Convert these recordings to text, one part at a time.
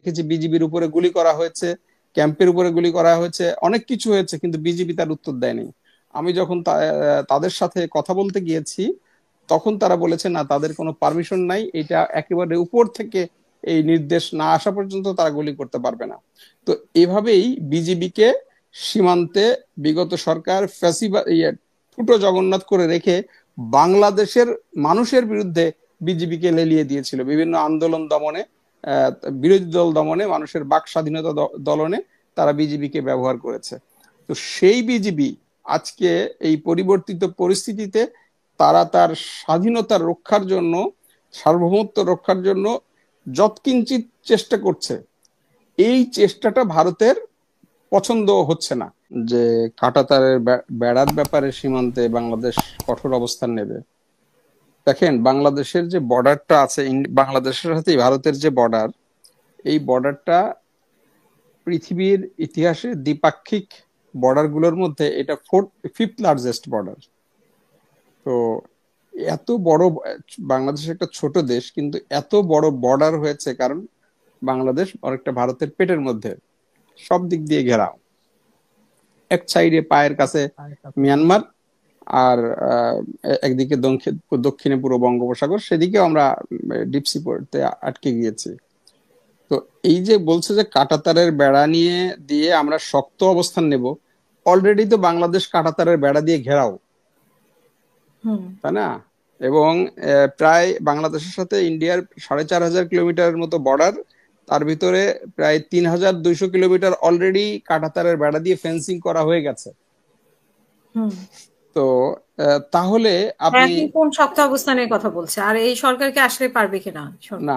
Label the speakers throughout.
Speaker 1: দেখেছি বিজিবির উপরে গুলি করা হয়েছে, ক্যাম্পের উপরে গুলি করা হয়েছে, অনেক কিছু হয়েছে, কিন্তু বিজিবি তার উত্তর দেয়নি। আমি যখন তাদের সাথে কথা বলতে গিয়েছি, তখন তারা বলেছে না, তাদের কোনো পারমিশন নাই, এটা একেবারে উপর থেকে এই নির্দেশ না আসা পর্যন্ত তারা গুলি করতে পারবে না। তো এভাবেই বিজিবিকে সীমান্তে বিগত সরকার ফুটো জগন্নাথ করে রেখে বাংলাদেশের মানুষের বিরুদ্ধে বিজিবিকে লেলিয়ে দিয়েছিল বিভিন্ন আন্দোলন দমনে, আহ, বিরোধী দল দমনে, মানুষের বাক স্বাধীনতা দলনে তারা বিজিবিকে ব্যবহার করেছে। তো সেই বিজিবি আজকে এই পরিবর্তিত পরিস্থিতিতে তারা তার স্বাধীনতা রক্ষার জন্য, সার্বভৌমত্ব রক্ষার জন্য যৎকিঞ্চিত চেষ্টা করছে। এই চেষ্টাটা ভারতের পছন্দ হচ্ছে না, যে কাঁটাতারের বেড়ার ব্যাপারে সীমান্তে বাংলাদেশ কঠোর অবস্থান নেবে। দেখেন, বাংলাদেশের যে বর্ডারটা আছে, বাংলাদেশের সাথে ভারতের যে বর্ডার, এই বর্ডারটা পৃথিবীর ইতিহাসে দ্বিপাক্ষিক বর্ডার গুলোর মধ্যে এটা ফিফথ লার্জেস্ট বর্ডার। তো এত বড়, বাংলাদেশ একটা ছোট দেশ, কিন্তু এত বড় বর্ডার হয়েছে কারণ বাংলাদেশ অনেকটা ভারতের পেটের মধ্যে, সব দিক দিয়ে ঘেরাও। এক সাইডে পায়ের কাছে মিয়ানমার, আর একদিকে দক্ষিণে পুরো বঙ্গোপসাগর, সেদিকেও আমরা ডিপসি পড়তে আটকে গিয়েছি। তো এই যে বলছে যে কাঁটাতারের বেড়া নিয়ে দিয়ে আমরা শক্ত অবস্থান নেব, অলরেডি তো বাংলাদেশ কাঁটাতারের বেড়া দিয়ে ঘেরাও, তাই না? এবং প্রায় বাংলাদেশের সাথে ইন্ডিয়ার 4,500 কিলোমিটারের মতো বর্ডার, তার ভিতরে প্রায় 3,200 কিলোমিটার অলরেডি কাঁটাতারের বেড়া দিয়ে ফেন্সিং করা হয়ে গেছে। তো তাহলে আপনি
Speaker 2: কোন শক্ত অবস্থানের কথা বলছে, আর এই সরকারকে আসলে পারবে কিনা?
Speaker 1: না,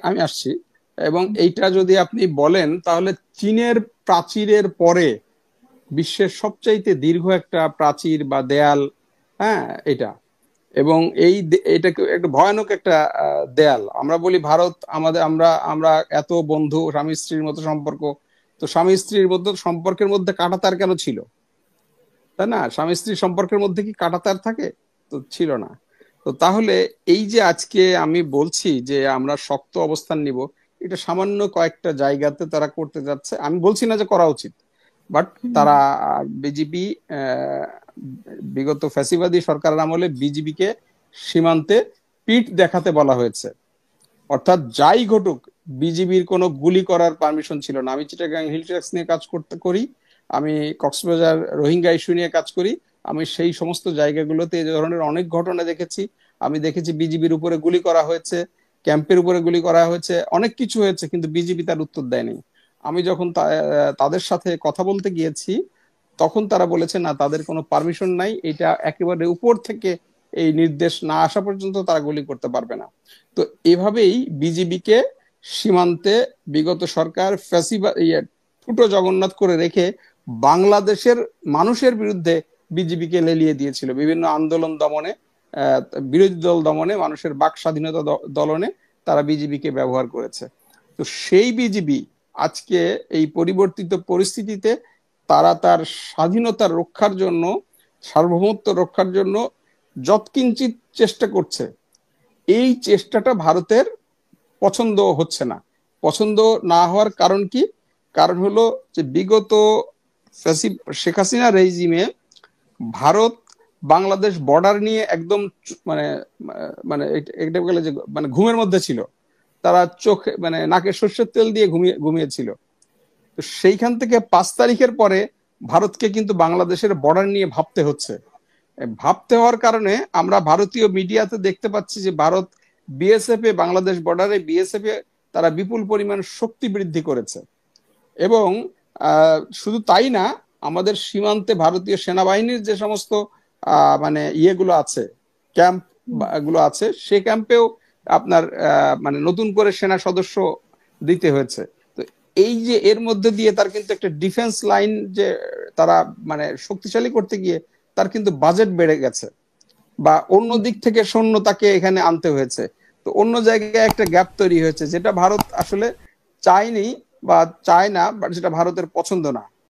Speaker 1: আমি আসছি। এবং এইটা যদি আপনি বলেন, তাহলে চীনের প্রাচীরের পরে বিশ্বের সবচাইতে দীর্ঘ একটা প্রাচীর বা দেয়াল, হ্যাঁ এটা। এবং এটা একটা ভয়ানক একটা দেয়াল। আমরা বলি ভারত আমাদের, আমরা আমরা এত বন্ধু, স্বামী স্ত্রীর মতো সম্পর্ক, তো স্বামী স্ত্রীর মধ্যে সম্পর্কের মধ্যে কাঁটাতার কেন ছিল? তাই না? স্বামী স্ত্রীর সম্পর্কের মধ্যে কি কাঁটাতার থাকে? তো ছিল না। তো তাহলে এই যে আজকে আমি বলছি যে আমরা শক্ত অবস্থান নিব, এটা সামান্য কয়েকটা জায়গাতে তারা করতে যাচ্ছে। আমি বলছি না যে করা উচিত, বাট তারা বিজিবি বিগত ফ্যাসিবাদী সরকারের আমলে বিজিবিকে সীমান্তে পিঠ দেখাতে বলা হয়েছে। অর্থাৎ যাই ঘটুক, বিজিবির কোনো গুলি করার পারমিশন ছিল না। আমি চিটাগাং হিল ট্র্যাক্স নিয়ে কাজ করি, আমি কক্সবাজার রোহিঙ্গা ইস্যু নিয়ে কাজ করি, আমি সেই সমস্ত জায়গাগুলোতে এই ধরনের অনেক ঘটনা দেখেছি। আমি দেখেছি বিজিবির উপরে গুলি করা হয়েছে, ক্যাম্পের উপরে গুলি করা হয়েছে, অনেক কিছু হয়েছে, কিন্তু বিজিবি তার উত্তর দেয়নি। আমি যখন তাদের সাথে কথা বলতে গিয়েছি, তখন তারা বলেছে না, তাদের কোনো পারমিশন নাই, এটা একেবারে উপর থেকে এই নির্দেশ না আসা পর্যন্ত তারা গুলি করতে পারবে না। তো এভাবেই বিজিবিকে সীমান্তে বিগত সরকার ফুটো জগন্নাথ করে রেখে বাংলাদেশের মানুষের বিরুদ্ধে বিজিবিকে লেলিয়ে দিয়েছিল বিভিন্ন আন্দোলন দমনে, বিরোধী দল দমনে, মানুষের বাক স্বাধীনতা দলনে তারা বিজিবিকে ব্যবহার করেছে। তো সেই বিজিবি আজকে এই পরিবর্তিত পরিস্থিতিতে তারা তার স্বাধীনতা রক্ষার জন্য, সার্বভৌমত্ব রক্ষার জন্য যৎকিঞ্চিত চেষ্টা করছে। এই চেষ্টাটা ভারতের পছন্দ হচ্ছে না। পছন্দ না হওয়ার কারণ কি? কারণ হলো যে বিগত শেখ হাসিনা রেজিমে ভারত বাংলাদেশ বর্ডার নিয়ে একদম মানে মানে এটা বলে যে মানে ঘুমের মধ্যে ছিল। তারা চোখে মানে নাকে সর্ষের তেল দিয়ে ঘুমিয়েছিল। তো সেইখান থেকে 5 তারিখের পরে ভারতকে কিন্তু বাংলাদেশের বর্ডার নিয়ে ভাবতে হচ্ছে। ভাবতে হওয়ার কারণে আমরা ভারতীয় মিডিয়াতে দেখতে পাচ্ছি যে ভারত বিএসএফ এ, বাংলাদেশ বর্ডারে বিএসএফ এ তারা বিপুল পরিমাণ শক্তি বৃদ্ধি করেছে। এবং শুধু তাই না, আমাদের সীমান্তে ভারতীয় সেনাবাহিনীর যে সমস্ত মানে ইয়েগুলো আছে, ক্যাম্প গুলো আছে, সে ক্যাম্পেও আপনার মানে নতুন করে সেনা সদস্য দিতে হয়েছে। তো এই যে এর মধ্যে দিয়ে তার কিন্তু একটা ডিফেন্স লাইন যে তারা মানে শক্তিশালী করতে গিয়ে তার কিন্তু বাজেট বেড়ে গেছে, বা অন্য দিক থেকে সৈন্য তাকে এখানে আনতে হয়েছে। তো অন্য জায়গায় একটা গ্যাপ তৈরি হয়েছে, যেটা ভারত আসলে চায়নি বা চায় না, বাট যেটা ভারতের পছন্দ না।